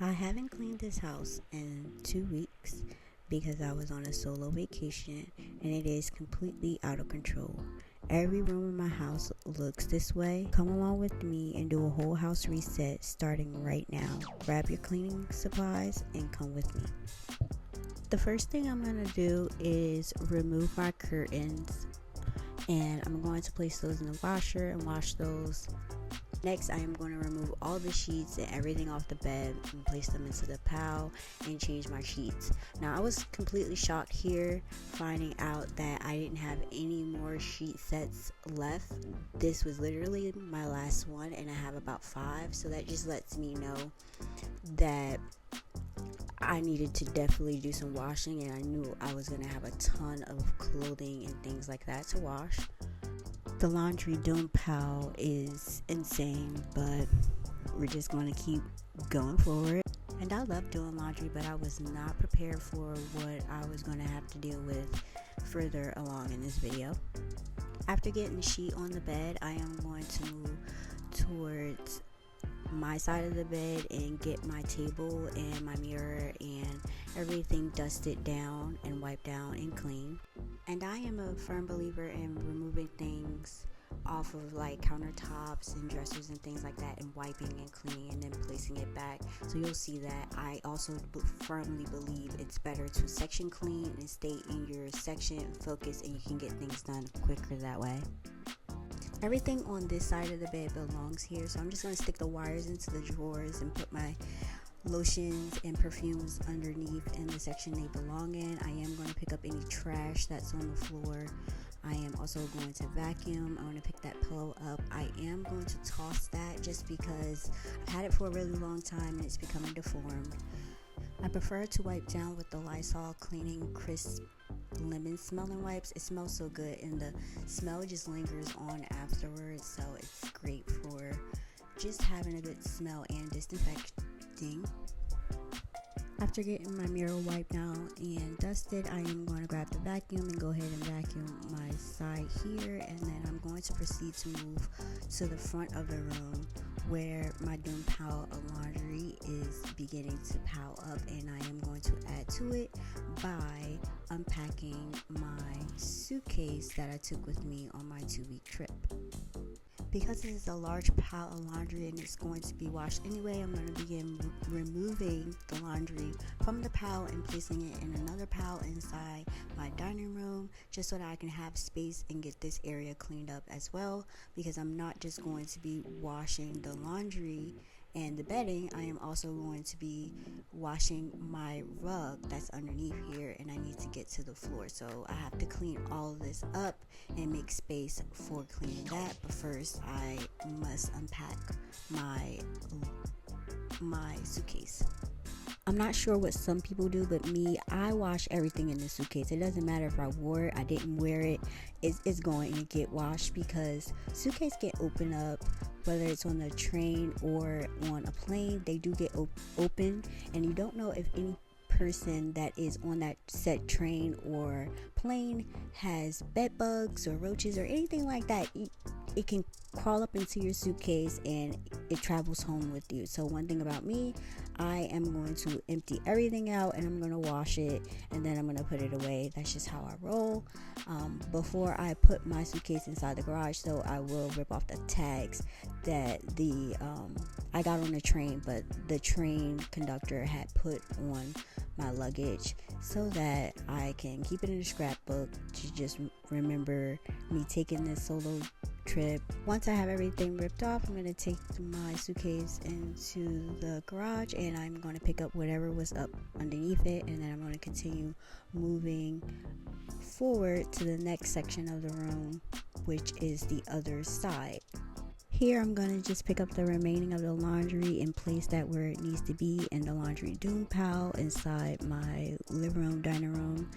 I haven't cleaned this house in 2 weeks because I was on a solo vacation and it is completely out of control. Every room in my house looks this way. Come along with me and do a whole house reset starting right now. Grab your cleaning supplies and come with me. The first thing I'm going to do is remove my curtains, and I'm going to place those in the washer and wash those. Next, I am going to remove all the sheets and everything off the bed and place them into the pile and change my sheets. Now, I was completely shocked here finding out that I didn't have any more sheet sets left. This was literally my last one and I have about 5, so that just lets me know that I needed to definitely do some washing, and I knew I was going to have a ton of clothing and things like that to wash. The laundry doom pile is insane, but we're just going to keep going forward. And I love doing laundry, but I was not prepared for what I was going to have to deal with further along in this video. After getting the sheet on the bed, I am going to move towards my side of the bed and get my table and my mirror and everything dusted down and wiped down and clean. And I am a firm believer in removing things off of like countertops and dressers and things like that and wiping and cleaning and then placing it back. So you'll see that I also firmly believe it's better to section clean and stay in your section, focus, and you can get things done quicker that way. Everything on this side of the bed belongs here, so I'm just going to stick the wires into the drawers and put my lotions and perfumes underneath in the section they belong in. I am going to pick up any trash that's on the floor. I am also going to vacuum. I want to pick that pillow up. I am going to toss that just because I've had it for a really long time and it's becoming deformed. I prefer to wipe down with the Lysol Cleaning Crisp lemon smelling wipes. It smells so good and the smell just lingers on afterwards, so it's great for just having a good smell and disinfecting. After getting my mirror wiped down and dusted, I am going to grab the vacuum and go ahead and vacuum my side here, and then I'm going to proceed to move to the front of the room where my doom pile of laundry is beginning to pile up, and I am going to add to it by unpacking my suitcase that I took with me on my 2-week trip. Because this is a large pile of laundry and it's going to be washed anyway, I'm going to begin removing the laundry from the pile and placing it in another pile inside my dining room, just so that I can have space and get this area cleaned up as well, because I'm not just going to be washing the laundry and the bedding, I am also going to be washing my rug that's underneath here, and I need to get to the floor, so I have to clean all of this up and make space for cleaning that. But first I must unpack my suitcase. I'm not sure what some people do, but me, I wash everything in the suitcase. It doesn't matter if I wore it, I didn't wear it, it's going to get washed, because suitcase get open up, whether it's on the train or on a plane. They do get open, and you don't know if any person that is on that set train or plane has bed bugs or roaches or anything like that. It can crawl up into your suitcase and it travels home with you. So one thing about me, I am going to empty everything out and I'm going to wash it, and then I'm going to put it away. That's just how I roll. Before I put my suitcase inside the garage, so I will rip off the tags that I got on the train, but the train conductor had put on my luggage so that I can keep it in a scrapbook to just remember me taking this solo trip. Once I have everything ripped off, I'm going to take my suitcase into the garage and I'm going to pick up whatever was up underneath it, and then I'm going to continue moving forward to the next section of the room, which is the other side. Here I'm going to just pick up the remaining of the laundry and place that where it needs to be in the laundry doom pile inside my living room, dining room,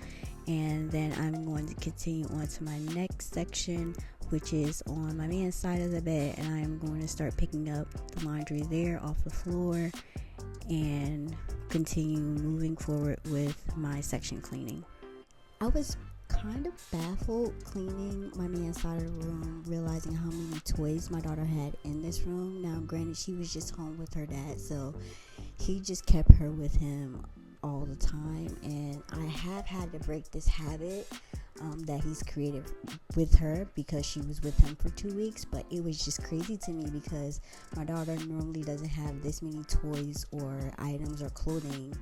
and then I'm going to continue on to my next section, which is on my man's side of the bed, and I am going to start picking up the laundry there off the floor and continue moving forward with my section cleaning. I was kind of baffled cleaning my man's side of the room, realizing how many toys my daughter had in this room. Now granted, she was just home with her dad, so he just kept her with him all the time, and I have had to break this habit that he's created with her because she was with him for 2 weeks. But it was just crazy to me because my daughter normally doesn't have this many toys or items or clothing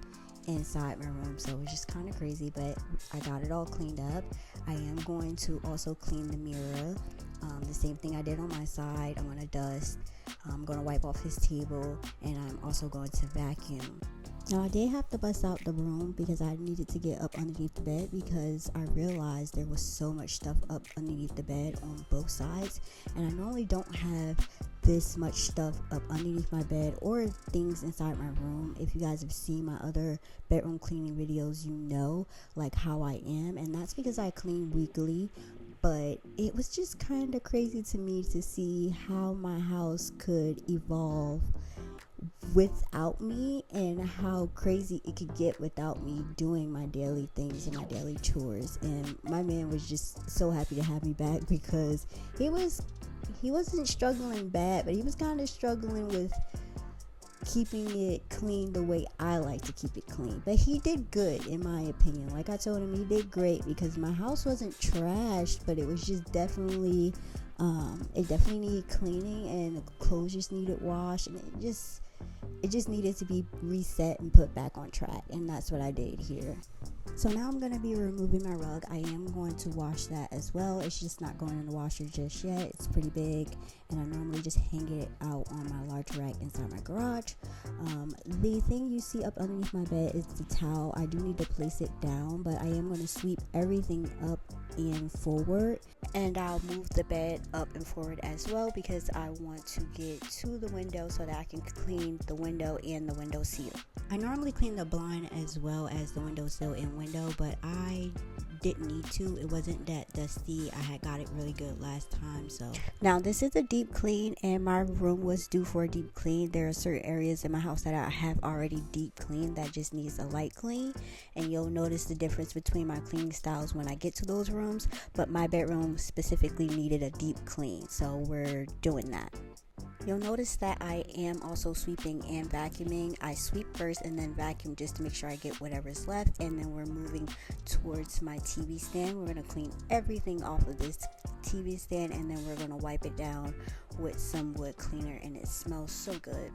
inside my room, so it was just kind of crazy. But I got it all cleaned up. I am going to also clean the mirror, the same thing I did on my side. I'm going to dust, I'm going to wipe off his table, and I'm also going to vacuum. Now, I did have to bust out the broom because I needed to get up underneath the bed because I realized there was so much stuff up underneath the bed on both sides, and I normally don't have this much stuff up underneath my bed or things inside my room. If you guys have seen my other bedroom cleaning videos, you know like how I am, and that's because I clean weekly. But it was just kind of crazy to me to see how my house could evolve without me and how crazy it could get without me doing my daily things and my daily chores. And my man was just so happy to have me back because he wasn't struggling bad, but he was kind of struggling with keeping it clean the way I like to keep it clean. But he did good, in my opinion. Like I told him, he did great because my house wasn't trashed, but it was just definitely it definitely needed cleaning, and the clothes just needed washed, and it just needed to be reset and put back on track, and that's what I did here. So now I'm going to be removing my rug. I am going to wash that as well. It's just not going in the washer just yet. It's pretty big, and I normally just hang it out on my large rack inside my garage. The thing you see up underneath my bed is the towel. I do need to place it down, but I am going to sweep everything up and forward, and I'll move the bed up and forward as well because I want to get to the window so that I can clean the window and the window sill. I normally clean the blind as well as the window sill and window, but I didn't need to. It wasn't that dusty. I had got it really good last time. So now this is a deep clean, and my room was due for a deep clean. There are certain areas in my house that I have already deep cleaned that just needs a light clean, and you'll notice the difference between my cleaning styles when I get to those rooms. But my bedroom specifically needed a deep clean, so we're doing that. You'll notice that I am also sweeping and vacuuming. I sweep first and then vacuum just to make sure I get whatever's left, and then we're moving towards my TV stand. We're going to clean everything off of this TV stand, and then we're going to wipe it down with some wood cleaner, and it smells so good.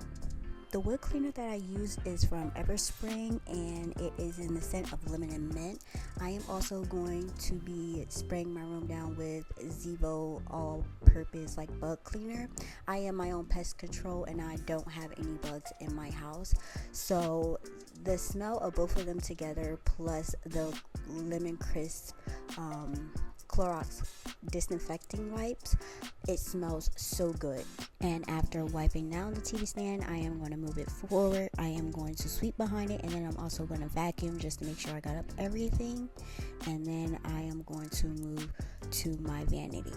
The wood cleaner that I use is from Everspring, and it is in the scent of lemon and mint. I am also going to be spraying my room down with Zevo all-purpose bug cleaner. I am my own pest control, and I don't have any bugs in my house. So the smell of both of them together, plus the lemon crisp Clorox disinfecting wipes, it smells so good. And after wiping down the TV stand, I am going to move it forward. I am going to sweep behind it, and then I'm also going to vacuum just to make sure I got up everything. And then I am going to move to my vanity.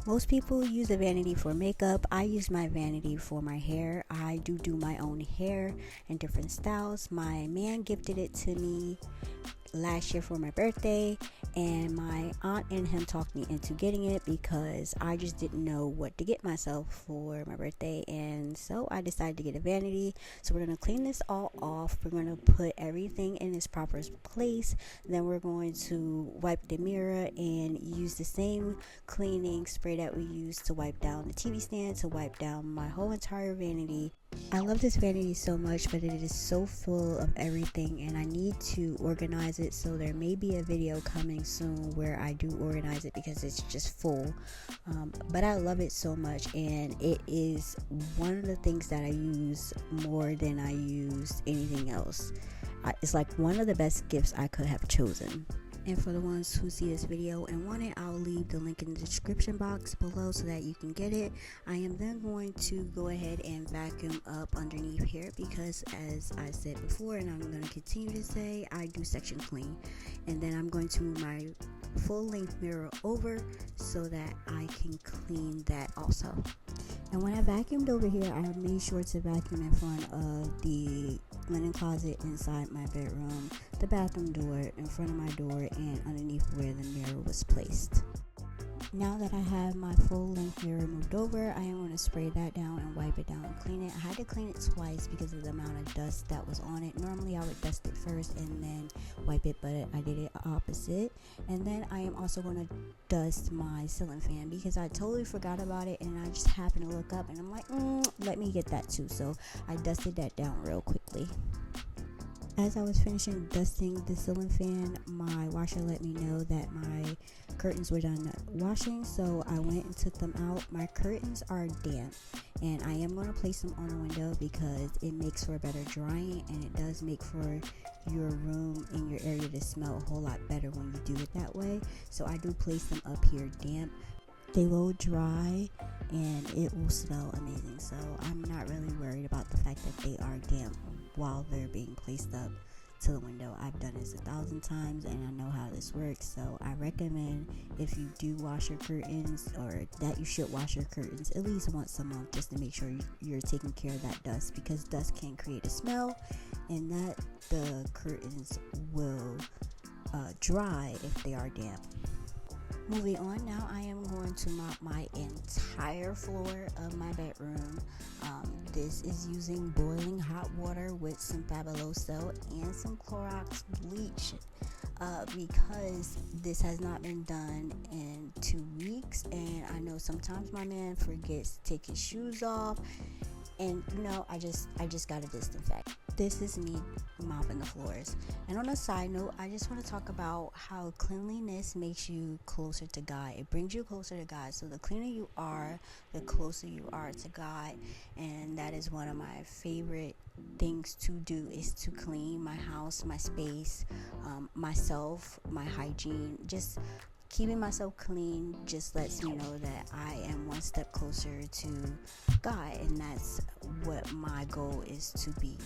Most people use a vanity for makeup. I use my vanity for my hair. I do my own hair in different styles. My man gifted it to me last year for my birthday, and my aunt and him talked me into getting it because I just didn't know what to get myself for my birthday, and so I decided to get a vanity. So we're going to clean this all off. We're going to put everything in its proper place. Then we're going to wipe the mirror and use the same cleaning spray that we used to wipe down the TV stand to wipe down my whole entire vanity. I love this vanity so much, but it is so full of everything, and I need to organize it. So there may be a video coming soon where I do organize it because it's just full. But I love it so much, and it is one of the things that I use more than I use anything else. It's like one of the best gifts I could have chosen. And for the ones who see this video and want it, I'll leave the link in the description box below so that you can get it. I am then going to go ahead and vacuum up underneath here because, as I said before, and I'm going to continue to say, I do section clean. And then I'm going to move my full length mirror over so that I can clean that also. And when I vacuumed over here, I made sure to vacuum in front of the linen closet inside my bedroom, the bathroom door, in front of my door, and underneath where the mirror was placed. Now that I have my full length mirror moved over, I am going to spray that down and wipe it down and clean it. I had to clean it twice because of the amount of dust that was on it. Normally I would dust it first and then wipe it, but I did it opposite. And then I am also going to dust my ceiling fan because I totally forgot about it, and I just happened to look up and I'm like, let me get that too. So I dusted that down real quickly. As I was finishing dusting the ceiling fan, my washer let me know that my curtains were done washing, so I went and took them out. My curtains are damp, and I am going to place them on the window because it makes for better drying, and it does make for your room and your area to smell a whole lot better when you do it that way. So I do place them up here damp. They will dry and it will smell amazing, so I'm not really worried about the fact that they are damp while they're being placed up to the window. I've done this 1,000 times and I know how this works, so I recommend if you do wash your curtains, or that you should wash your curtains at least once a month, just to make sure you're taking care of that dust, because dust can create a smell and that the curtains will dry if they are damp. Moving on, now I am going to mop my entire floor of my bedroom. This is using boiling hot water with some Fabuloso and some Clorox bleach because this has not been done in 2 weeks, and I know sometimes my man forgets to take his shoes off, and I just gotta disinfect. This is me mopping the floors. And on a side note, I just want to talk about how cleanliness makes you closer to God. It brings you closer to God. So the cleaner you are, the closer you are to God. And that is one of my favorite things to do, is to clean my house, my space, myself, my hygiene. Just keeping myself clean just lets me know that I am one step closer to God, and that's what my goal is to be.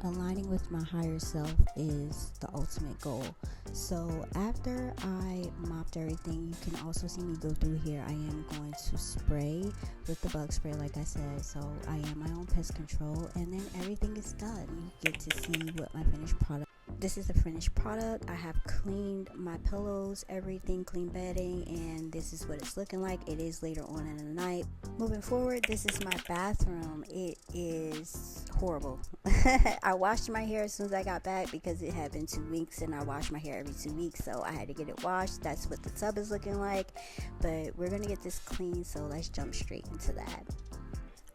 Aligning with my higher self is the ultimate goal. So after I mopped everything, you can also see me go through here. I am going to spray with the bug spray, like I said. So I am my own pest control, and then everything is done. You get to see what my finished product. This is the finished product. I have cleaned my pillows, everything, clean bedding, and this is what it's looking like. It is later on in the night. Moving forward, this is my bathroom. It is horrible. I washed my hair as soon as I got back because it had been 2 weeks, and I wash my hair every 2 weeks, so I had to get it washed. That's what the tub is looking like, but we're gonna get this clean, so let's jump straight into that.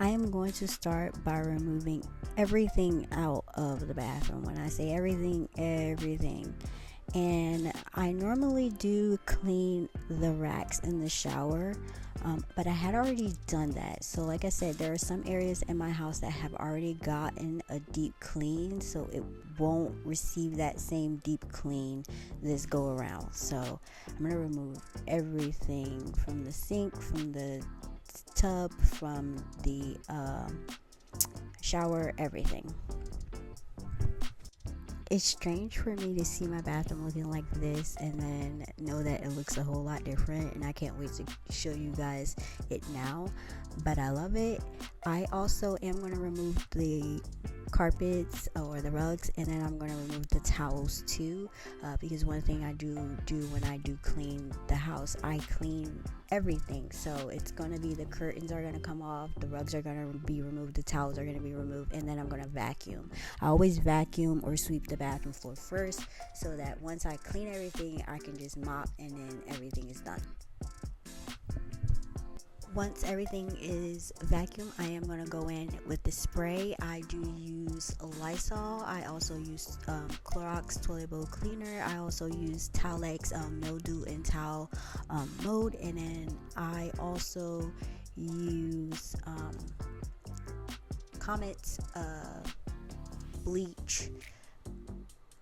I am going to start by removing everything out of the bathroom. When I say everything. And I normally do clean the racks in the shower, but I had already done that. So like I said, there are some areas in my house that have already gotten a deep clean, so it won't receive that same deep clean this go around. So I'm going to remove everything from the sink, from the tub, from the shower, everything. It's strange for me to see my bathroom looking like this and then know that it looks a whole lot different, and I can't wait to show you guys it now, but I love it. I also am going to remove the carpets or the rugs, and then I'm going to remove the towels too, because one thing I do when I do clean the house, I clean everything. So it's going to be, the curtains are going to come off, the rugs are going to be removed, the towels are going to be removed, and then I'm going to vacuum. I always vacuum or sweep the bathroom floor first, so that once I clean everything, I can just mop and then everything is done. Once everything is vacuumed, I am going to go in with the spray. I do use Lysol. I also use Clorox Toilet Bowl Cleaner. I also use Towelex Mildew and Towel Mode. And then I also use Comet bleach.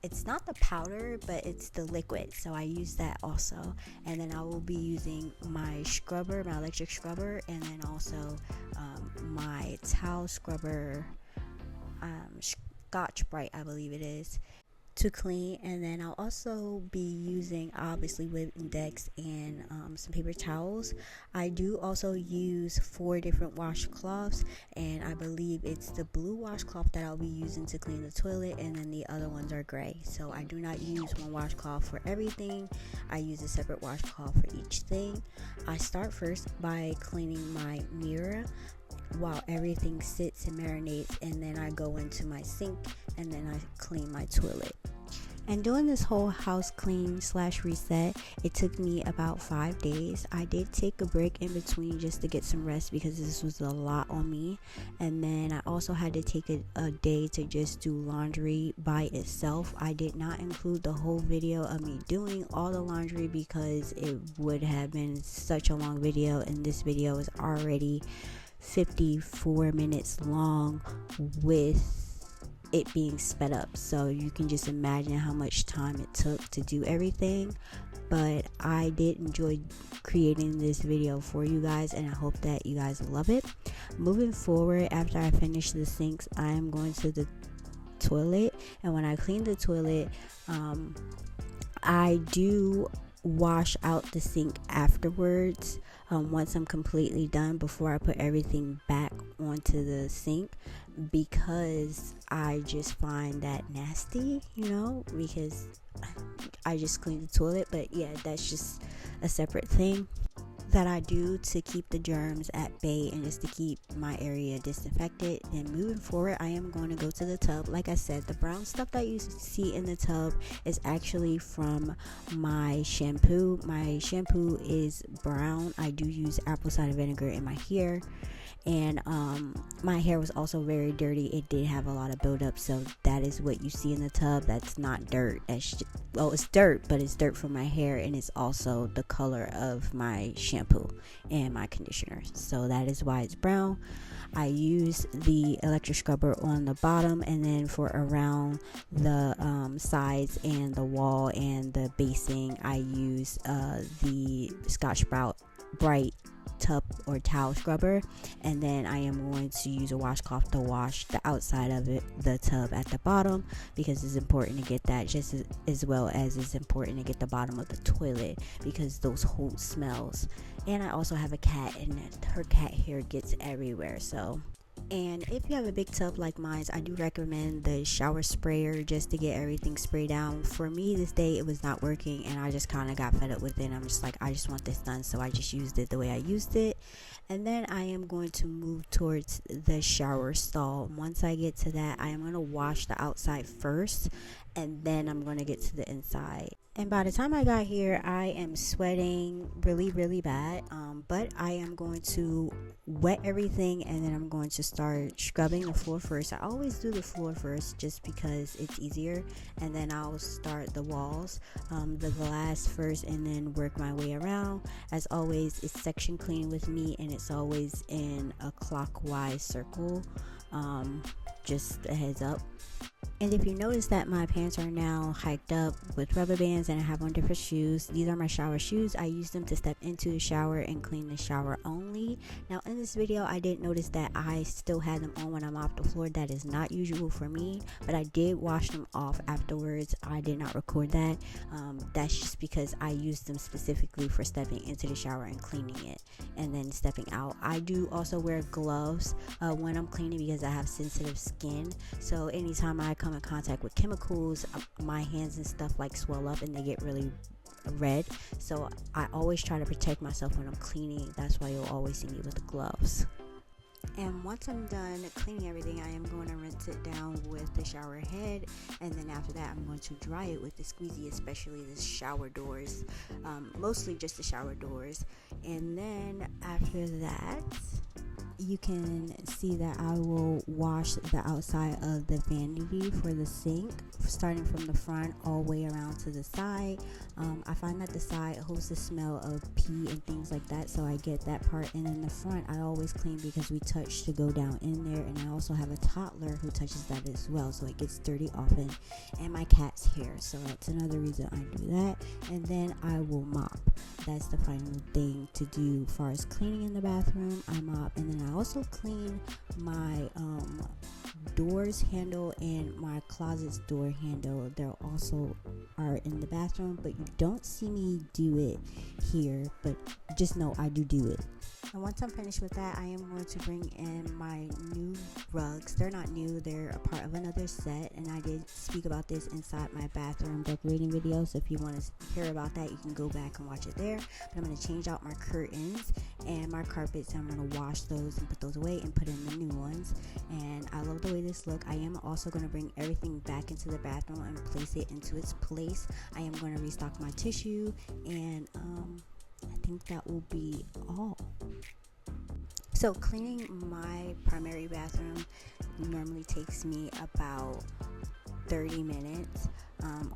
It's not the powder, but it's the liquid, so I use that also. And then I will be using my scrubber, my electric scrubber, and then also my towel scrubber, Scotch Brite, I believe it is. to clean, and then I'll also be using obviously Windex and some paper towels. I do also use 4 different washcloths, and I believe it's the blue washcloth that I'll be using to clean the toilet, and then the other ones are gray. So I do not use one washcloth for everything. I use a separate washcloth for each thing. I start first by cleaning my mirror while everything sits and marinates, and then I go into my sink, and then I clean my toilet. And doing this whole house clean / reset, it took me about 5 days. I did take a break in between just to get some rest because this was a lot on me. And then I also had to take a day to just do laundry by itself. I did not include the whole video of me doing all the laundry because it would have been such a long video, and this video is already 54 minutes long with it being sped up, so you can just imagine how much time it took to do everything. But I did enjoy creating this video for you guys, and I hope that you guys love it. Moving forward, after I finish the sinks, I am going to the toilet, and when I clean the toilet, I do wash out the sink afterwards, once I'm completely done, before I put everything back onto the sink, because I just find that nasty, because I just cleaned the toilet. But yeah, that's just a separate thing that I do to keep the germs at bay and just to keep my area disinfected. And moving forward, I am going to go to the tub. Like I said, the brown stuff that you see in the tub is actually from my shampoo. My shampoo is brown. I do use apple cider vinegar in my hair, and my hair was also very dirty. It did have a lot of buildup, so that is what you see in the tub. That's not dirt. It's dirt, but it's dirt from my hair, and it's also the color of my shampoo and my conditioner, so that is why it's brown. I use the electric scrubber on the bottom, and then for around the sides and the wall and the basing, I use the Scotch-Brite Bright tub or towel scrubber, and then I am going to use a washcloth to wash the outside of the tub at the bottom, because it's important to get that, just as well as it's important to get the bottom of the toilet, because those hold smells. And I also have a cat, and her cat hair gets everywhere. And if you have a big tub like mine, I do recommend the shower sprayer just to get everything sprayed down. For me this day, it was not working, and I just kind of got fed up with it. I'm just like, I just want this done, so I just used it the way I used it. And then I am going to move towards the shower stall. Once I get to that, I am going to wash the outside first, and then I'm going to get to the inside. And by the time I got here, I am sweating really, really bad. But I am going to wet everything, and then I'm going to start scrubbing the floor first. I always do the floor first just because it's easier, and then I'll start the walls, the glass first, and then work my way around. As always, it's section clean with me, and it's always in a clockwise circle. Just a heads up. And if you notice that my pants are now hiked up with rubber bands and I have on different shoes, these are my shower shoes. I use them to step into the shower and clean the shower only. Now in this video, I did notice that I still had them on when I mopped the floor. That is not usual for me, but I did wash them off afterwards. I did not record that. That's just because I used them specifically for stepping into the shower and cleaning it and then stepping out. I do also wear gloves when I'm cleaning because I have sensitive skin. So anytime I come in contact with chemicals, my hands and stuff like swell up and they get really red. So I always try to protect myself when I'm cleaning. That's why you'll always see me with the gloves. And once I'm done cleaning everything, I am going to rinse it down with the shower head, and then after that I'm going to dry it with the squeezy, especially the shower doors, mostly just the shower doors. And then after that, you can see that I will wash the outside of the vanity for the sink, starting from the front all the way around to the side. I find that the side holds the smell of pee and things like that, so I get that part. And in the front, I always clean because we touch to go down in there, and I also have a toddler who touches that as well, so it gets dirty often, and my cat's hair, so that's another reason I do that. And then I will mop. That's the final thing to do as far as cleaning in the bathroom. I mop, and then I also clean my doors handle and my closet's door handle, they also are in the bathroom, but you don't see me do it here, but just know I do it. And once I'm finished with that, I am going to bring in my new rugs. They're not new, they're a part of another set, and I did speak about this inside my bathroom decorating video, so if you want to hear about that, you can go back and watch it there. But I'm going to change out my curtains and my carpets, and I'm going to wash those and put those away and put in the new ones. And I love the way this look. I am also going to bring everything back into the bathroom and place it into its place. I am going to restock my tissue, and I think that will be all. So cleaning my primary bathroom normally takes me about 30 minutes.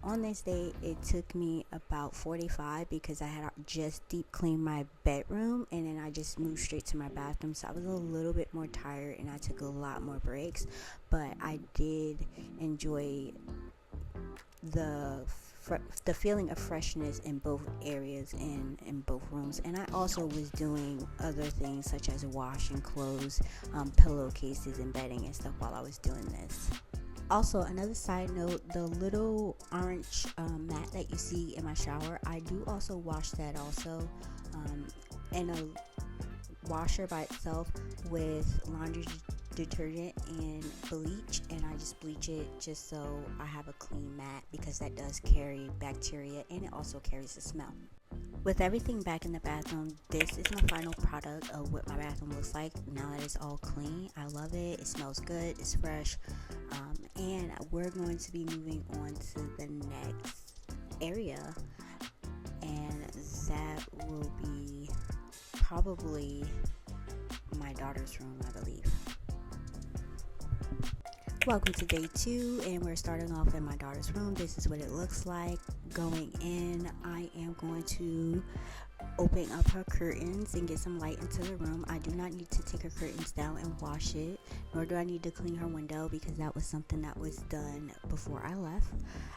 On this day, it took me about 45 because I had just deep cleaned my bedroom and then I just moved straight to my bathroom. So I was a little bit more tired and I took a lot more breaks, but I did enjoy the feeling of freshness in both areas and in both rooms. And I also was doing other things such as washing clothes, pillowcases and bedding and stuff while I was doing this. Also, another side note, the little orange mat that you see in my shower, I do also wash that also in a washer by itself with laundry detergent and bleach, and I just bleach it just so I have a clean mat because that does carry bacteria and it also carries a smell. With everything back in the bathroom, this is my final product of what my bathroom looks like now that it's all clean. I love it. It smells good. It's fresh. And we're going to be moving on to the next area, and that will be probably my daughter's room, I believe. Welcome to day 2, and we're starting off in my daughter's room. This is what it looks like. Going in, I am going to open up her curtains and get some light into the room. I do not need to take her curtains down and wash it, nor do I need to clean her window because that was something that was done before I left.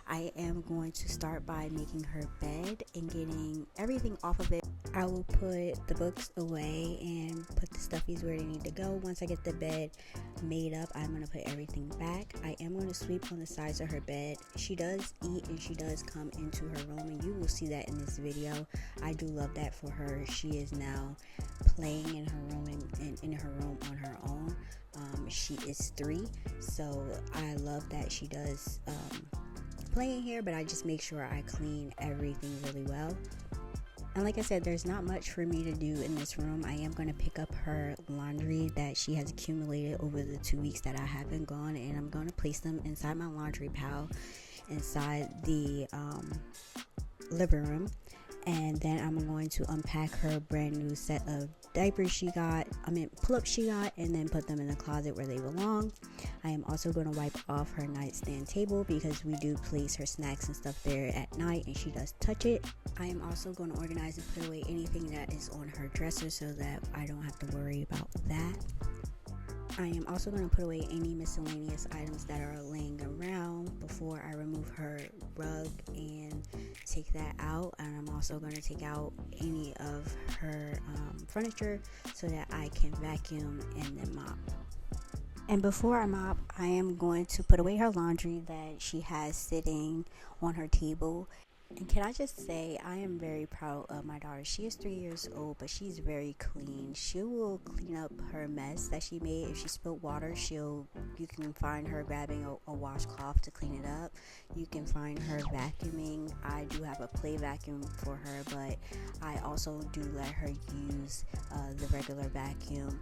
I am going to start by making her bed and getting everything off of it. I will put the books away and put the stuffies where they need to go. Once I get the bed made up, I'm going to put everything back. I am going to sweep on the sides of her bed. She does eat and she does come into her room, and you will see that in this video. I do love that for her. She is now playing in her room and in her room on her own. She is 3, so I love that she does play in here, but I just make sure I clean everything really well. And like I said, there's not much for me to do in this room. I am going to pick up her laundry that she has accumulated over the 2 weeks that I have been gone, and I'm going to place them inside my laundry pile inside the living room. And then I'm going to unpack her brand new set of diapers pull-ups she got, and then put them in the closet where they belong. I am also going to wipe off her nightstand table because we do place her snacks and stuff there at night and she does touch it. I am also going to organize and put away anything that is on her dresser so that I don't have to worry about that. I am also going to put away any miscellaneous items that are laying around before I remove her rug and take that out. And I'm also going to take out any of her furniture so that I can vacuum and then mop. And before I mop, I am going to put away her laundry that she has sitting on her table. And can I just say, I am very proud of my daughter. She is 3 years old, but she's very clean. She will clean up her mess that she made. If she spilled water, you can find her grabbing a washcloth to clean it up. You can find her vacuuming. I do have a play vacuum for her, but I also do let her use the regular vacuum.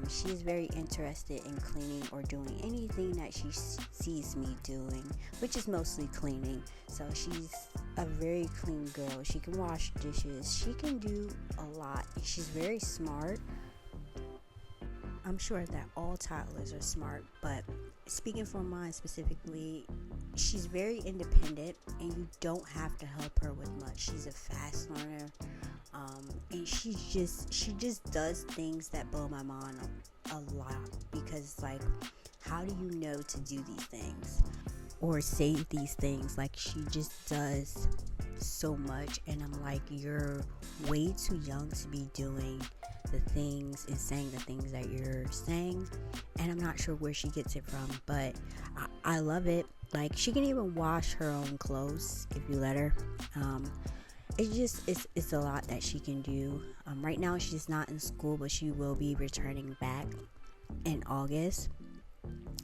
She is very interested in cleaning or doing anything that she sees me doing, which is mostly cleaning. So she's a very clean girl. She can wash dishes. She can do a lot. She's very smart. I'm sure that all toddlers are smart, but speaking for mine specifically, she's very independent and you don't have to help her with much. She's a fast learner, and she just does things that blow my mind a lot, because like, how do you know to do these things or say these things? Like, she just does so much, and I'm like, you're way too young to be doing the things and saying the things that you're saying. And I'm not sure where she gets it from, but I love it. Like, she can even wash her own clothes if you let her. It's a lot that she can do. Right now she's not in school, but she will be returning back in August.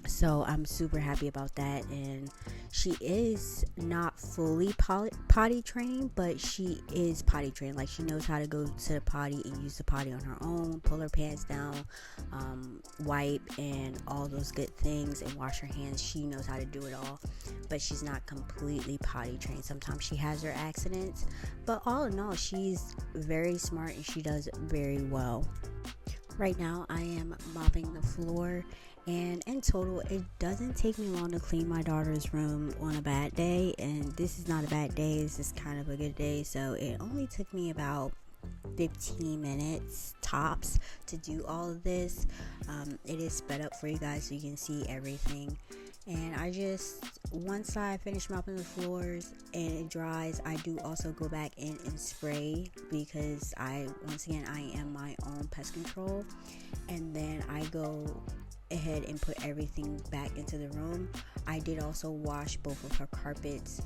So I'm super happy about that. And she is not fully potty trained, but she is potty trained. Like, she knows how to go to the potty and use the potty on her own, pull her pants down, wipe, and all those good things, and wash her hands. She knows how to do it all, but she's not completely potty trained. Sometimes she has her accidents, but all in all, she's very smart and she does very well. Right now I am mopping the floor, and in total it doesn't take me long to clean my daughter's room on a bad day, and this is not a bad day, this is kind of a good day. So it only took me about 15 minutes tops to do all of this. It is sped up for you guys so you can see everything. And once I finish mopping the floors and it dries, I do also go back in and spray, because I am my own pest control. And then I go ahead and put everything back into the room. I did also wash both of her carpets,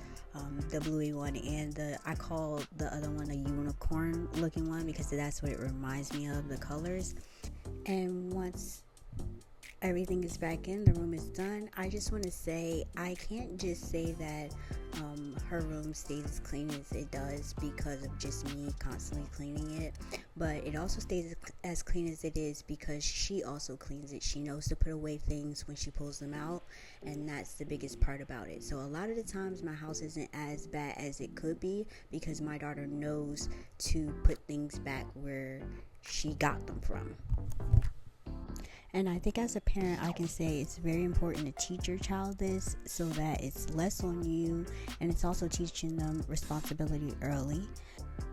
the bluey one, and I call the other one a unicorn looking one, because that's what it reminds me of, the colors. And once everything is back in, the room is done, I just want to say, I can't just say that her room stays as clean as it does because of just me constantly cleaning it, but it also stays as clean as it is because she also cleans it. She knows to put away things when she pulls them out, and that's the biggest part about it. So a lot of the times my house isn't as bad as it could be because my daughter knows to put things back where she got them from. And I think as a parent, I can say it's very important to teach your child this so that it's less on you, and it's also teaching them responsibility early.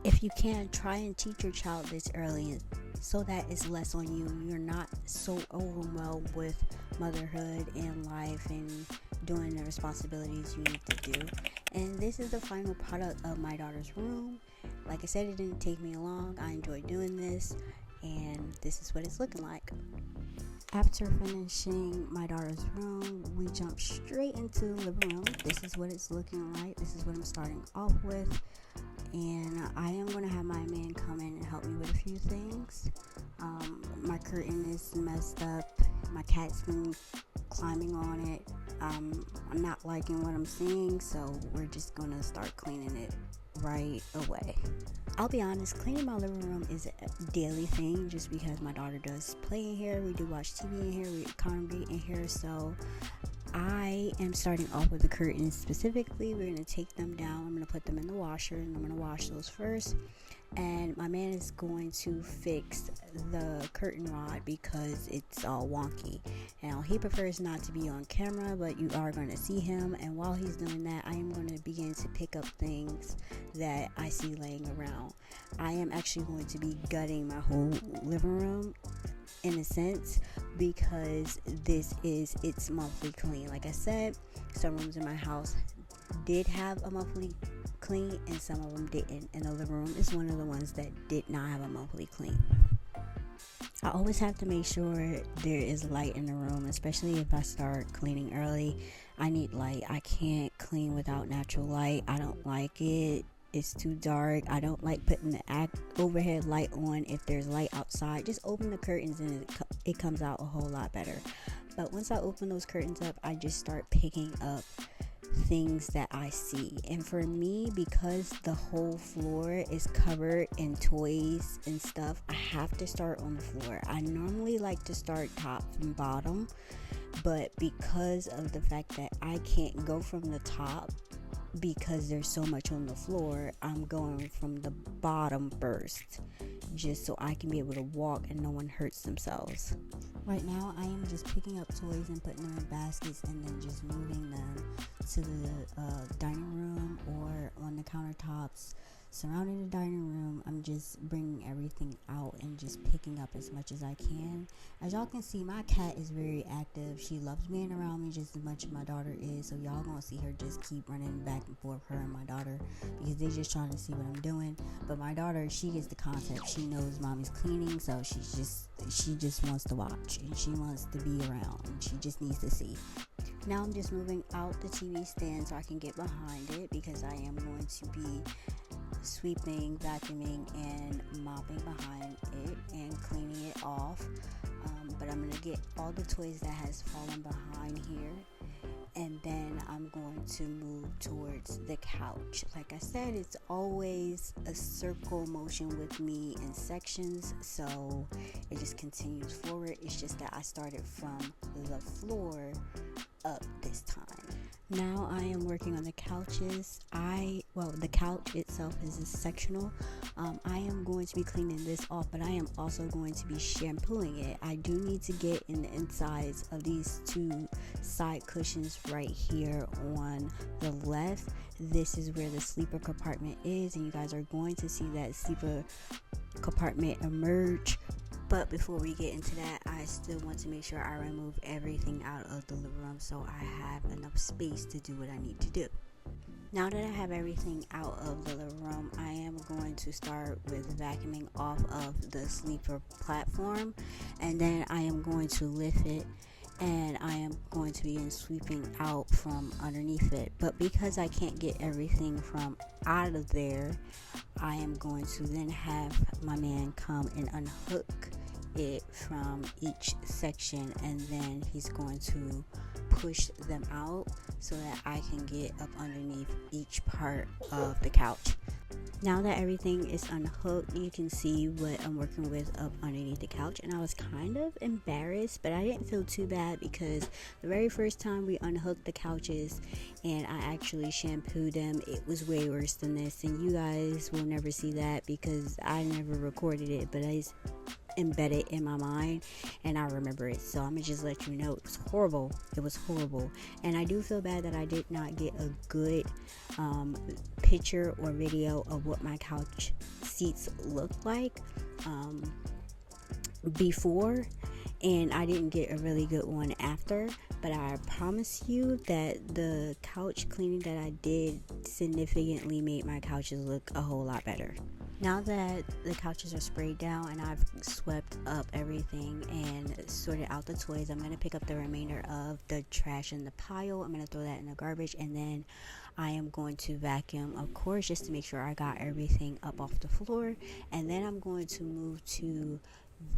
If you can, try and teach your child this early so that it's less on you. You're not so overwhelmed with motherhood and life and doing the responsibilities you need to do. And this is the final product of my daughter's room. Like I said, it didn't take me long. I enjoyed doing this, and this is what it's looking like. After finishing my daughter's room, we jump straight into the living room. This is what it's looking like. This is what I'm starting off with. And I am going to have my man come in and help me with a few things. My curtain is messed up. My cat's been climbing on it. I'm not liking what I'm seeing, so we're just going to start cleaning it right away. I'll be honest, cleaning my living room is a daily thing just because my daughter does play in here, we do watch TV in here, we congregate in here, so I am starting off with the curtains specifically. We're going to take them down, I'm going to put them in the washer, and I'm going to wash those first. And my man is going to fix the curtain rod because it's all wonky. Now, he prefers not to be on camera, but you are going to see him. And while he's doing that, I am going to begin to pick up things that I see laying around. I am actually going to be gutting my whole living room in a sense because this is its monthly clean. Like I said, some rooms in my house did have a monthly clean and some of them didn't, and the living room is one of the ones that did not have a monthly clean. I always have to make sure there is light in the room, especially if I start cleaning early. I need light. I can't clean without natural light. I don't like it. It's too dark. I don't like putting the overhead light on if there's light outside. Just open the curtains and it comes out a whole lot better. But once I open those curtains up, I just start picking up things that I see. And for me, because the whole floor is covered in toys and stuff, I have to start on the floor. I normally like to start top and bottom, but because of the fact that I can't go from the top because there's so much on the floor, I'm going from the bottom first just so I can be able to walk and no one hurts themselves. Right now I am just picking up toys and putting them in baskets and then just moving them to the dining room or on the countertops surrounding the dining room. I'm just bringing everything out and just picking up as much as I can. As y'all can see, my cat is very active. She loves being around me just as much as my daughter is, so y'all gonna see her just keep running back and forth, her and my daughter, because they're just trying to see what I'm doing. But my daughter, she gets the concept. She knows mommy's cleaning, so she just wants to watch and she wants to be around and she just needs to see. Now I'm just moving out the TV stand so I can get behind it, because I am going to be sweeping, vacuuming, and mopping behind it and cleaning it off. But I'm going to get all the toys that has fallen behind here, and then I'm going to move towards the couch. Like I said, it's always a circle motion with me in sections, so it just continues forward. It's just that I started from the floor up this time. Now I am working on the couches. The couch itself is a sectional. I am going to be cleaning this off, but I am also going to be shampooing it. I do need to get in the insides of these two side cushions right here on the left. This is where the sleeper compartment is, and you guys are going to see that sleeper compartment emerge. But before we get into that, I still want to make sure I remove everything out of the living room so I have enough space to do what I need to do. Now that I have everything out of the living room, I am going to start with vacuuming off of the sleeper platform, and then I am going to lift it, and I am going to begin sweeping out from underneath it. But because I can't get everything from out of there, I am going to then have my man come and unhook it from each section, and then he's going to push them out so that I can get up underneath each part of the couch. Now that everything is unhooked, you can see what I'm working with up underneath the couch, and I was kind of embarrassed, but I didn't feel too bad, because the very first time we unhooked the couches and I actually shampooed them, it was way worse than this, and you guys will never see that because I never recorded it, but I embedded in my mind and I remember it. So I'm gonna just let you know it was horrible. And I do feel bad that I did not get a good picture or video of what my couch seats look like before, and I didn't get a really good one after. But I promise you that the couch cleaning that I did significantly made my couches look a whole lot better. Now that the couches are sprayed down and I've swept up everything and sorted out the toys, I'm going to pick up the remainder of the trash in the pile. I'm going to throw that in the garbage, and then I am going to vacuum, of course, just to make sure I got everything up off the floor. And then I'm going to move to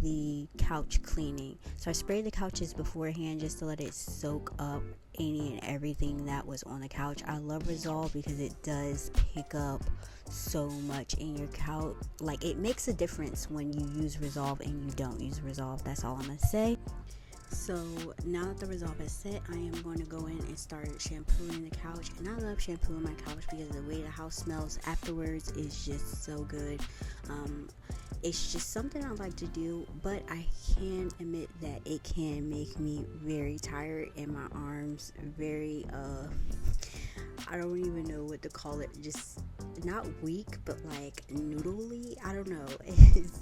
the couch cleaning. So I sprayed the couches beforehand just to let it soak up any and everything that was on the couch. I love Resolve because it does pick up so much in your couch. Like, it makes a difference when you use Resolve and you don't use Resolve. That's all I'm gonna say. So now that the Resolve is set, I am going to go in and start shampooing the couch. And I love shampooing my couch because the way the house smells afterwards is just so good. It's just something I like to do, but I can admit that it can make me very tired and my arms very I don't even know what to call it, just not weak, but like noodly. I don't know.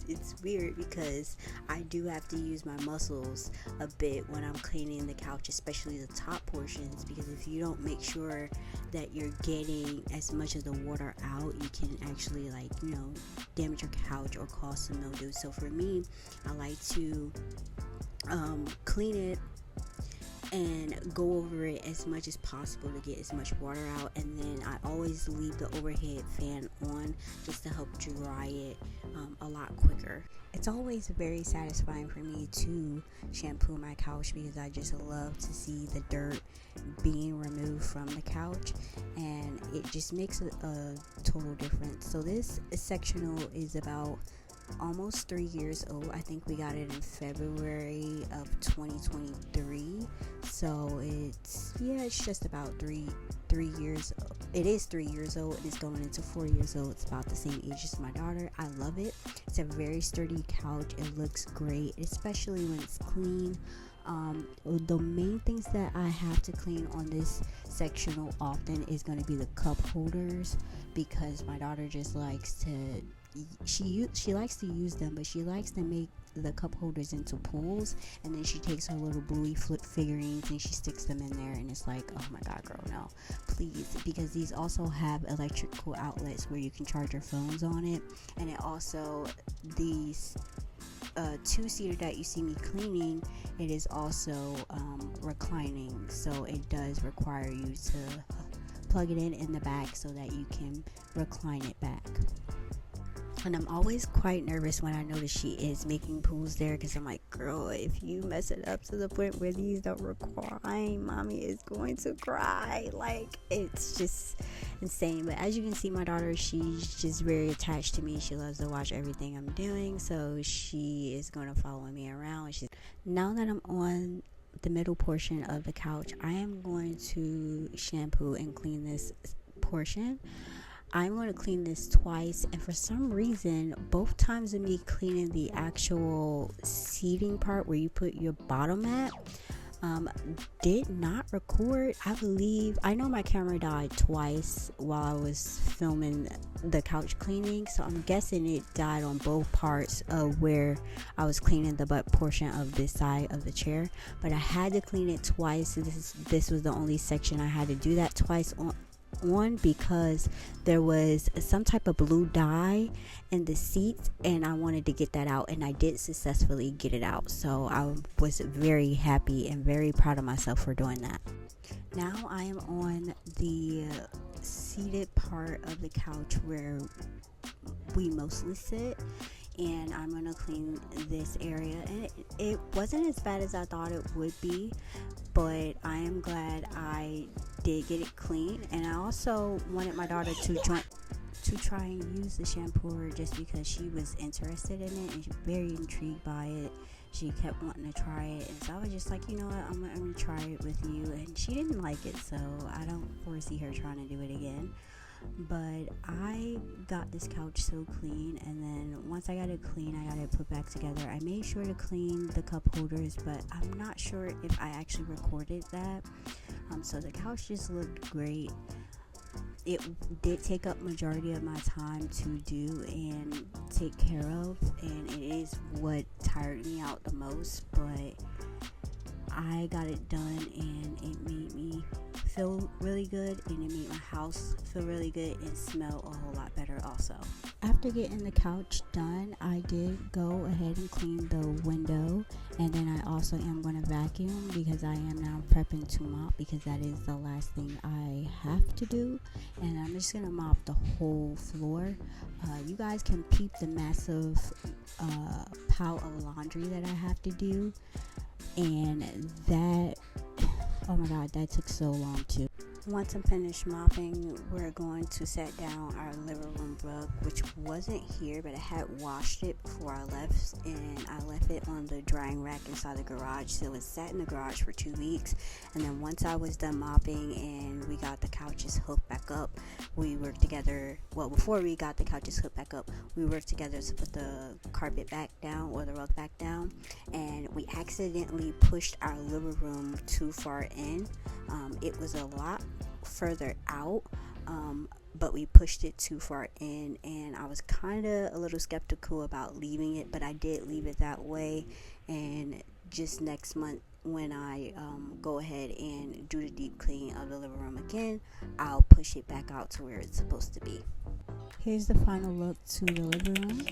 It's weird because I do have to use my muscles a bit when I'm cleaning the couch, especially the top portions, because if you don't make sure that you're getting as much of the water out, you can actually, like, you know, damage your couch or cause some mildew. So for me, I like to clean it and go over it as much as possible to get as much water out, and then I always leave the overhead fan on just to help dry it a lot quicker. It's always very satisfying for me to shampoo my couch because I just love to see the dirt being removed from the couch, and it just makes a total difference. So this sectional is about almost 3 years old. I think we got it in February of 2023. So it's just about three years. It is 3 years old and it's going into 4 years old. It's about the same age as my daughter. I love it. It's a very sturdy couch. It looks great, especially when it's clean. The main things that I have to clean on this sectional often is going to be the cup holders, because my daughter just likes to she likes to use them, but she likes to make the cup holders into pools, and then she takes her little Bluey flip figurines and she sticks them in there, and it's like, oh my god, girl, no, please. Because these also have electrical outlets where you can charge your phones on it, and it also, these two-seater that you see me cleaning, it is also reclining, so it does require you to plug it in the back so that you can recline it back. And I'm always quite nervous when I notice she is making pools there, because I'm like, girl, if you mess it up to the point where these don't recline, mommy is going to cry. Like, it's just insane. But as you can see, my daughter, she's just very attached to me. She loves to watch everything I'm doing, so she is going to follow me around. Now that I'm on the middle portion of the couch, I am going to shampoo and clean this portion. I'm going to clean this twice, and for some reason, both times of me cleaning the actual seating part where you put your bottom mat, did not record. I know my camera died twice while I was filming the couch cleaning, so I'm guessing it died on both parts of where I was cleaning the butt portion of this side of the chair. But I had to clean it twice. So this was the only section I had to do that twice on, because there was some type of blue dye in the seats, and I wanted to get that out, and I did successfully get it out. So I was very happy and very proud of myself for doing that. Now I am on the seated part of the couch where we mostly sit, and I'm gonna clean this area, and it wasn't as bad as I thought it would be, but I am glad I did get it clean. And I also wanted my daughter to try and use the shampooer, just because she was interested in it and she's very intrigued by it. She kept wanting to try it, and so I was just like, you know what, I'm gonna try it with you. And she didn't like it, so I don't foresee her trying to do it again. But I got this couch so clean, and then once I got it clean, I got it put back together. I made sure to clean the cup holders, but I'm not sure if I actually recorded that. So the couch just looked great. It did take up majority of my time to do and take care of, and it is what tired me out the most, but I got it done, and it made me feel really good, and it made my house feel really good and smell a whole lot better also. After getting the couch done, I did go ahead and clean the window, and then I also am going to vacuum, because I am now prepping to mop, because that is the last thing I have to do. And I'm just going to mop the whole floor. You guys can peep the massive pile of laundry that I have to do, and that, oh my god, that took so long too. Once I'm finished mopping, we're going to set down our living room rug, which wasn't here, but I had washed it before I left, and I left it on the drying rack inside the garage. So it sat in the garage for 2 weeks, and then once I was done mopping and we got the couches hooked back up, we worked together. Well, before we got the couches hooked back up, we worked together to put the carpet back down, or the rug back down, and we accidentally pushed our living room too far in. It was a lot further out, but we pushed it too far in, and I was kind of a little skeptical about leaving it, but I did leave it that way. And just next month, when I go ahead and do the deep clean of the living room again, I'll push it back out to where it's supposed to be. Here's the final look to the living room.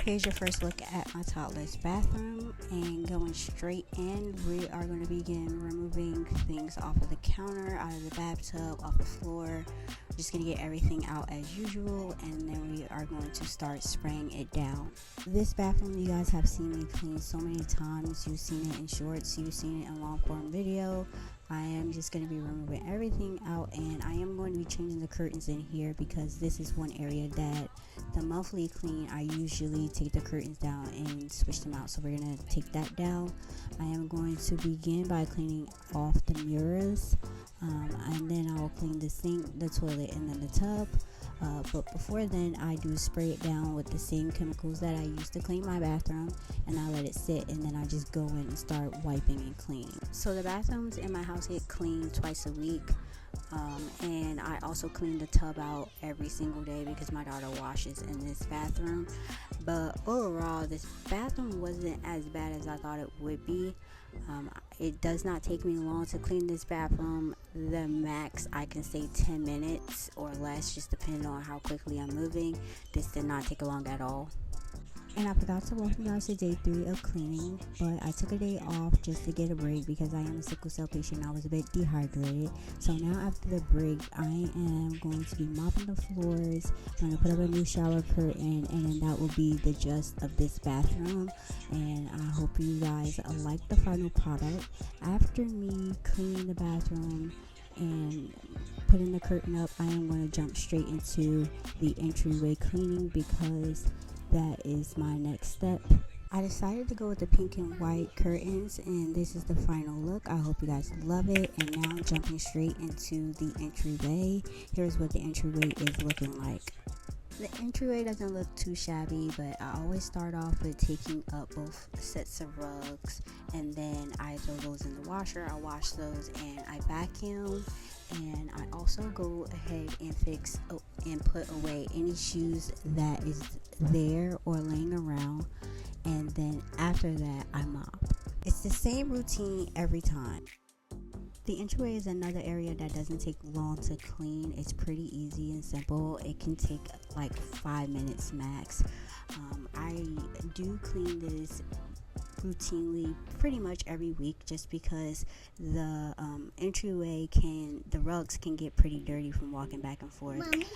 Here's your first look at my toddler's bathroom, and going straight in, we are going to begin removing things off of the counter, out of the bathtub, off the floor. We're just going to get everything out as usual, and then we are going to start spraying it down. This bathroom, you guys have seen me clean so many times. You've seen it in shorts, you've seen it in long form video. I am just going to be removing everything out, and I am going to be changing the curtains in here, because this is one area that the monthly clean, I usually take the curtains down and switch them out. So we're going to take that down. I am going to begin by cleaning off the mirrors, and then I will clean the sink, the toilet, and then the tub. But before then, I do spray it down with the same chemicals that I use to clean my bathroom, and I let it sit, and then I just go in and start wiping and cleaning. So the bathrooms in my house get cleaned twice a week. And I also clean the tub out every single day because my daughter washes in this bathroom. But overall, this bathroom wasn't as bad as I thought it would be. It does not take me long to clean this bathroom. The max I can say 10 minutes or less, just depending on how quickly I'm moving. This did not take long at all. And I forgot to welcome you guys to day 3 of cleaning, but I took a day off just to get a break because I am a sickle cell patient. I was a bit dehydrated. So now after the break, I am going to be mopping the floors. I'm going to put up a new shower curtain, and then that will be the gist of this bathroom. And I hope you guys like the final product. After me cleaning the bathroom and putting the curtain up, I am going to jump straight into the entryway cleaning because that is my next step. I decided to go with the pink and white curtains, and this is the final look. I hope you guys love it. And now I'm jumping straight into the entryway. Here's what the entryway is looking like. The entryway doesn't look too shabby, but I always start off with taking up both sets of rugs, and then I throw those in the washer. I wash those and I vacuum, and I also go ahead and fix and put away any shoes that is there or laying around, and then after that I mop. It's the same routine every time. The entryway is another area that doesn't take long to clean. It's pretty easy and simple. It can take like 5 minutes max. I do clean this routinely pretty much every week just because the entryway the rugs can get pretty dirty from walking back and forth. Mommy.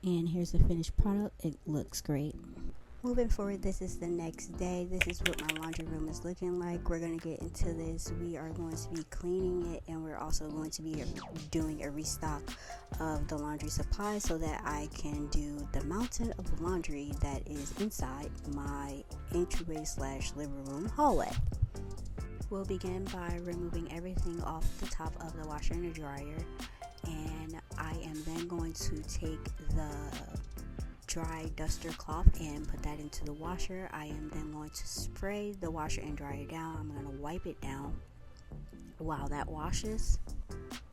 And here's the finished product. It looks great. Moving forward, this is the next day. This is what my laundry room is looking like. We're going to get into this. We are going to be cleaning it, and we're also going to be doing a restock of the laundry supply so that I can do the mountain of laundry that is inside my entryway / living room hallway. We'll begin by removing everything off the top of the washer and the dryer, and I am then going to take the dry duster cloth and put that into the washer. I am then going to spray the washer and dryer down. I'm going to wipe it down while that washes.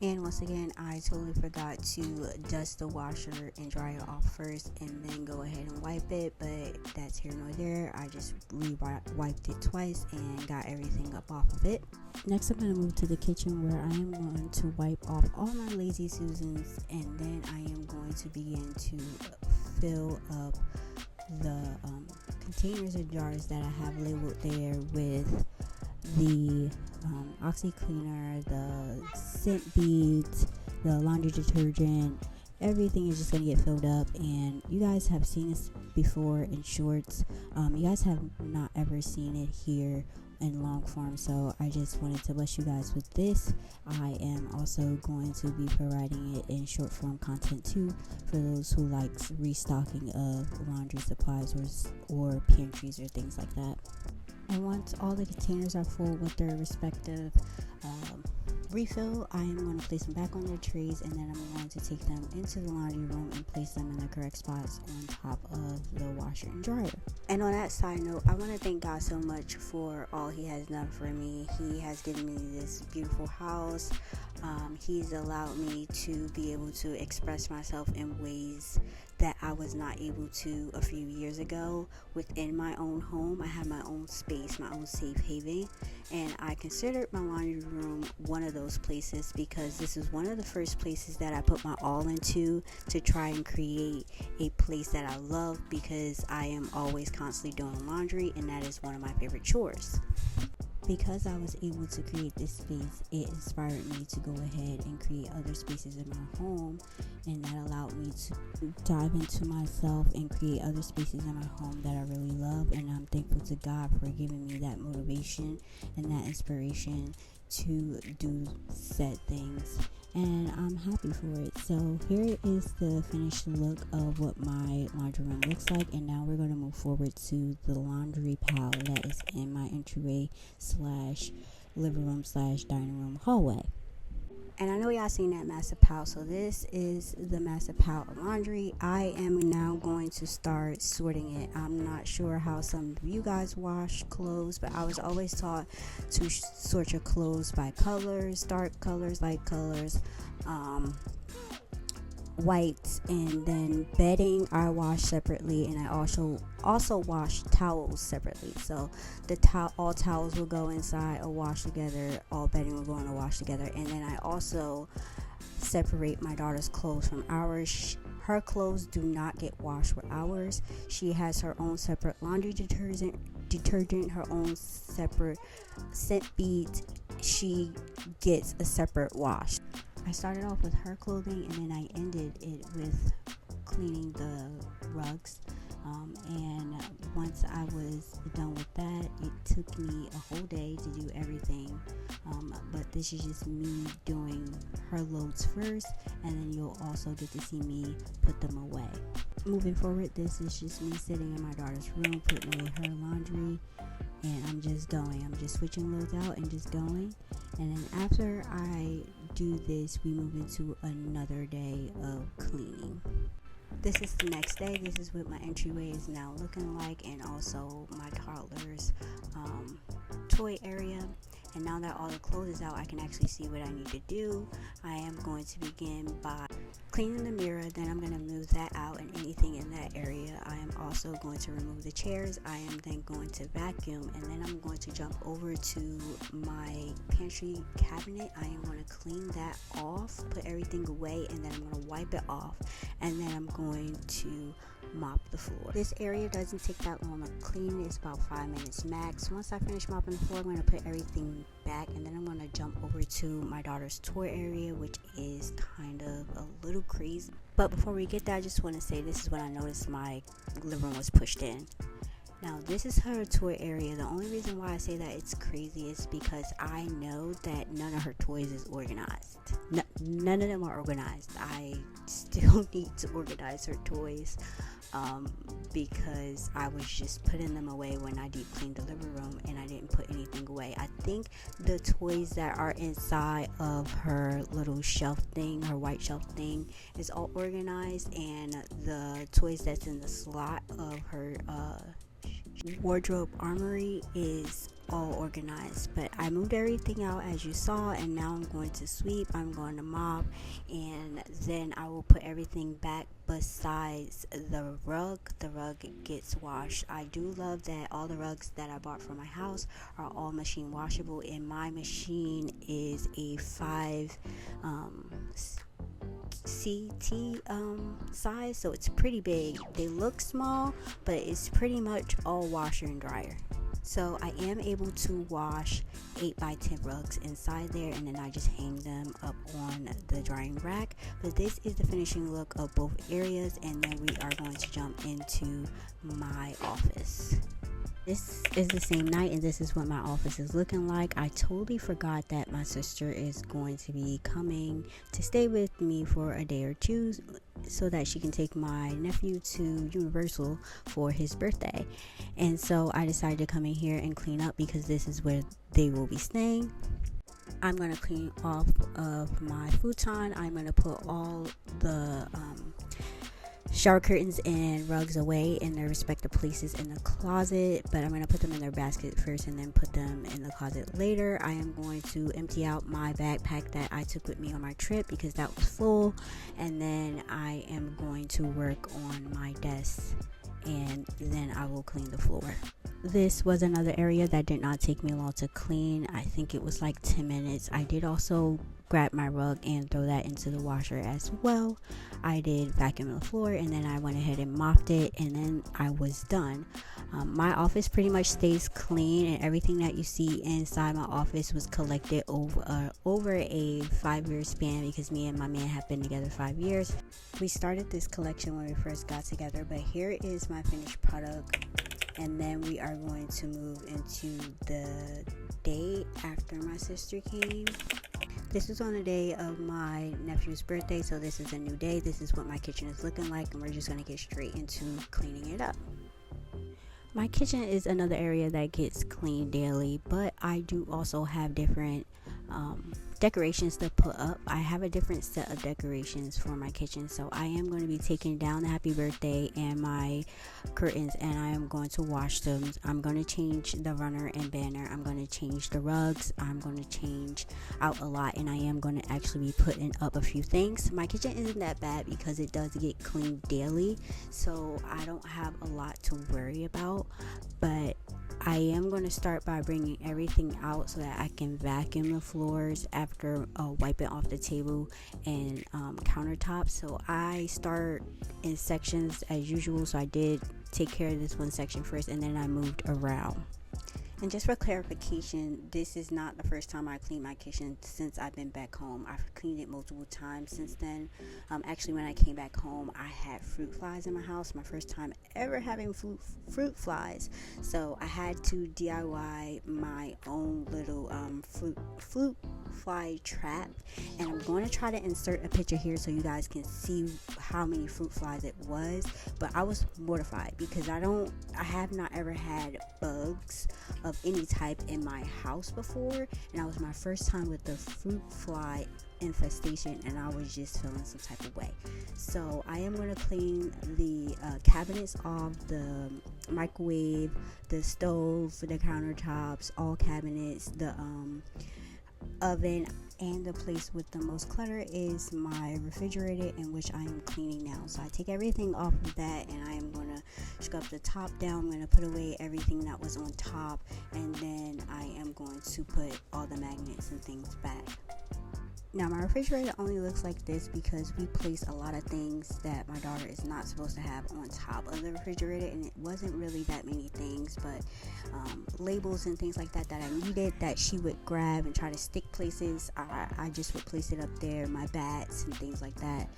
And once again, I totally forgot to dust the washer and dryer off first and then go ahead and wipe it, but that's here nor there. I just wiped it twice and got everything up off of it. Next, I'm going to move to the kitchen where I am going to wipe off all my Lazy Susans, and then I am going to begin to fill up the containers and jars that I have labeled there with the Oxy cleaner, the scent beads, the laundry detergent. Everything is just going to get filled up, and you guys have seen this before in shorts. You guys have not ever seen it here in long form, so I just wanted to bless you guys with this. I am also going to be providing it in short form content too for those who likes restocking of laundry supplies or pantries or things like that. And once all the containers are full with their respective refill, I am going to place them back on their trays, and then I'm going to take them into the laundry room and place them in the correct spots on top of the washer and dryer. And on that side note, I want to thank God so much for all He has done for me. He has given me this beautiful house. He's allowed me to be able to express myself in ways that I was not able to a few years ago within my own home. I had my own space, my own safe haven, and I considered my laundry room one of those places because this is one of the first places that I put my all into to try and create a place that I love, because I am always constantly doing laundry, and that is one of my favorite chores. Because I was able to create this space, it inspired me to go ahead and create other spaces in my home, and that allowed me to dive into myself and create other spaces in my home that I really love. And I'm thankful to God for giving me that motivation and that inspiration to do said things, and I'm happy for it. So here is the finished look of what my laundry room looks like, and now we're going to move forward to the laundry pile that is in my entryway / living room / dining room hallway. And I know y'all seen that massive pile, so this is the massive pile of laundry. I am now going to start sorting it. I'm not sure how some of you guys wash clothes, but I was always taught to sort your clothes by colors, dark colors, light colors, whites, and then bedding I wash separately, and I also wash towels separately. So all towels will go inside a wash together, all bedding will go in a wash together, and then I also separate my daughter's clothes from ours. Her clothes do not get washed with ours. She has her own separate laundry detergent, her own separate scent beads. She gets a separate wash. I started off with her clothing, and then I ended it with cleaning the rugs. And once I was done with that, it took me a whole day to do everything. But this is just me doing her loads first, and then you'll also get to see me put them away. Moving forward, this is just me sitting in my daughter's room, putting away her laundry, and I'm just going. I'm just switching loads out and just going. And then after I do this, we move into another day of cleaning. This is the next day. This is what my entryway is now looking like, and also my toddler's toy area. And now that all the clothes is out, I can actually see what I need to do. I am going to begin by cleaning the mirror, then I'm going to move that out and anything in that area. I am also going to remove the chairs. I am then going to vacuum, and then I'm going to jump over to my pantry cabinet. I am going to clean that off, put everything away, and then I'm going to wipe it off, and then I'm going to mop the floor. This area doesn't take that long to clean. It's about 5 minutes max. Once I finish mopping the floor, I'm going to put everything back, and then I'm going to jump over to my daughter's toy area, which is kind of a little crazy. But before we get there, I just want to say this is when I noticed my living room was pushed in. Now, this is her toy area. The only reason why I say that it's crazy is because I know that none of her toys is organized. None of them are organized. I still need to organize her toys because I was just putting them away when I deep cleaned the living room, and I didn't put anything away. I think the toys that are inside of her little shelf thing, her white shelf thing, is all organized, and the toys that's in the slot of her wardrobe armory is all organized. But I moved everything out as you saw, and now I'm going to sweep, I'm going to mop, and then I will put everything back besides the rug. The rug gets washed. I do love that all the rugs that I bought from my house are all machine washable, and my machine is a 5 CT size, so it's pretty big. They look small, but it's pretty much all washer and dryer. So I am able to wash 8x10 rugs inside there, and then I just hang them up on the drying rack. But this is the finishing look of both areas, and then we are going to jump into my office. This is the same night, and this is what my office is looking like. I totally forgot that my sister is going to be coming to stay with me for a day or two so that she can take my nephew to Universal for his birthday. And so I decided to come in here and clean up because this is where they will be staying. I'm going to clean off of my futon. I'm going to put all the shower curtains and rugs away in their respective places in the closet, but I'm going to put them in their basket first and then put them in the closet later. I am going to empty out my backpack that I took with me on my trip because that was full, and then I am going to work on my desk, and then I will clean the floor. This was another area that did not take me long to clean. I think it was like 10 minutes. I did also grab my rug and throw that into the washer as well. I did vacuum the floor, and then I went ahead and mopped it, and then I was done. My office pretty much stays clean, and everything that you see inside my office was collected over a 5-year span because me and my man have been together 5 years. We started this collection when we first got together, but here is my finished product. And then we are going to move into the day after my sister came. This is on the day of my nephew's birthday, so this is a new day. This is what my kitchen is looking like, and we're just going to get straight into cleaning it up. My kitchen is another area that gets cleaned daily, but I do also have different decorations to put up. I have a different set of decorations for my kitchen, so I am going to be taking down the happy birthday and my curtains, and I am going to wash them. I'm going to change the runner and banner. I'm going to change the rugs. I'm going to change out a lot, and I am going to actually be putting up a few things. My kitchen isn't that bad because it does get cleaned daily, so I don't have a lot to worry about, but I am going to start by bringing everything out so that I can vacuum the floors after wiping off the table and countertops. So I start in sections as usual. So I did take care of this one section first, and then I moved around. And just for clarification, this is not the first time I cleaned my kitchen since I've been back home. I've cleaned it multiple times since then. Actually, when I came back home, I had fruit flies in my house. My first time ever having fruit flies. So I had to DIY my own little fruit fly trap. And I'm going to try to insert a picture here so you guys can see how many fruit flies it was. But I was mortified because I have not ever had bugs of any type in my house before, and that was my first time with the fruit fly infestation, and I was just feeling some type of way. So I am going to clean the cabinets off, the microwave, the stove, the countertops, all cabinets, the oven, and the place with the most clutter is my refrigerator, in which I am cleaning now. So I take everything off of that, and I am going to scrub the top down. I'm going to put away everything that was on top, and then I am going to put all the magnets and things back. Now, my refrigerator only looks like this because we place a lot of things that my daughter is not supposed to have on top of the refrigerator, and it wasn't really that many things, but labels and things like that I needed that she would grab and try to stick places. I just would place it up there, my bats and things like that.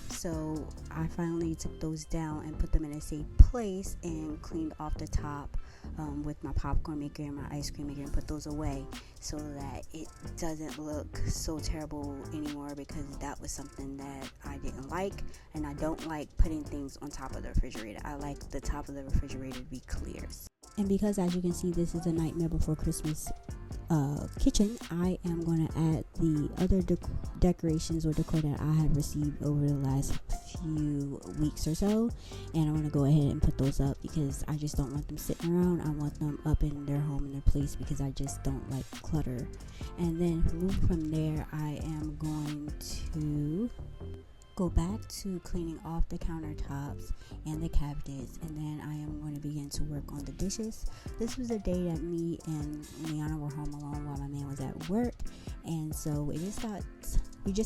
So I finally took those down and put them in a safe place and cleaned off the top with my popcorn maker and my ice cream maker, and put those away so that it doesn't look so terrible anymore, because that was something that I didn't like, and I don't like putting things on top of the refrigerator. I like the top of the refrigerator to be clear. And because, as you can see, this is a Nightmare Before Christmas kitchen, I am going to add the other decorations or decor that I have received over the last few weeks or so, and I'm going to go ahead and put those up because I just don't want them sitting around. I want them up in their home, in their place, because I just don't like clutter. And then moving from there, I am going to go back to cleaning off the countertops and the cabinets, and then I am going to begin to work on the dishes. This was a day that me and Liana were home alone while my man was at work, and so we just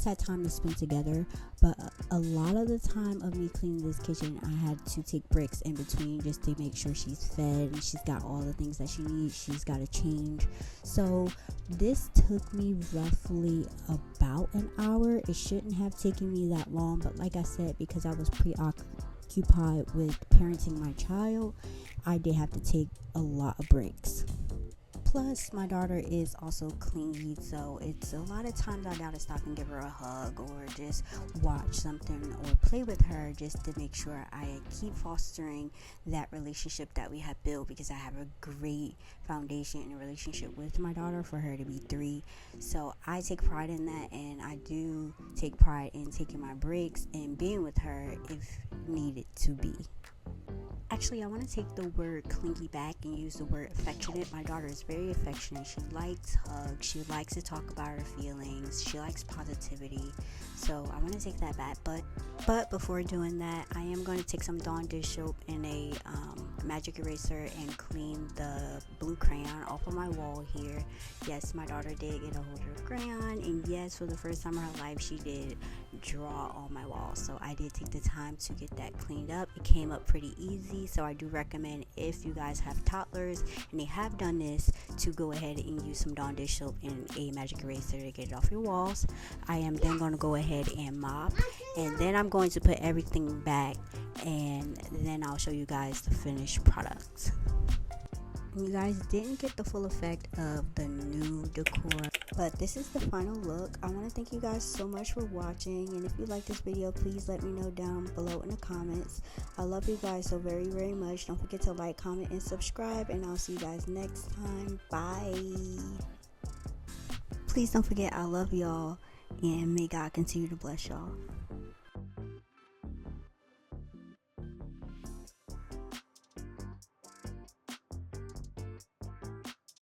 had time to spend together. But a lot of the time of me cleaning this kitchen, I had to take breaks in between just to make sure she's fed and she's got all the things that she needs. She's got to change. So this took me roughly about an hour. It shouldn't have taken me that long, but like I said, because I was preoccupied with parenting my child, I did have to take a lot of breaks. Plus, my daughter is also clingy, so it's a lot of times I gotta stop and give her a hug, or just watch something or play with her, just to make sure I keep fostering that relationship that we have built, because I have a great foundation in a relationship with my daughter for her to be 3. So I take pride in that, and I do take pride in taking my breaks and being with her if needed to be. Actually, I want to take the word clingy back and use the word affectionate. My daughter is very affectionate. She likes hugs. She likes to talk about her feelings. She likes positivity. So I want to take that back. But before doing that, I am going to take some Dawn dish soap and a magic eraser and clean the blue crayon off of my wall here. Yes, my daughter did get a hold of a crayon, and yes, for the first time in her life, she did draw on my wall. So I did take the time to get that cleaned up. It came up pretty easy, so I do recommend, if you guys have toddlers and they have done this, to go ahead and use some Dawn dish soap and a magic eraser to get it off your walls. I am then going to go ahead and mop, and then I'm going to put everything back, and then I'll show you guys the finished products. You guys didn't get the full effect of the new decor, but this is the final look. I want to thank you guys so much for watching, and if you like this video, please let me know down below in the comments. I love you guys so very, very much. Don't forget to like, comment, and subscribe, and I'll see you guys next time. Bye. please don't forget I love y'all, and may God continue to bless y'all.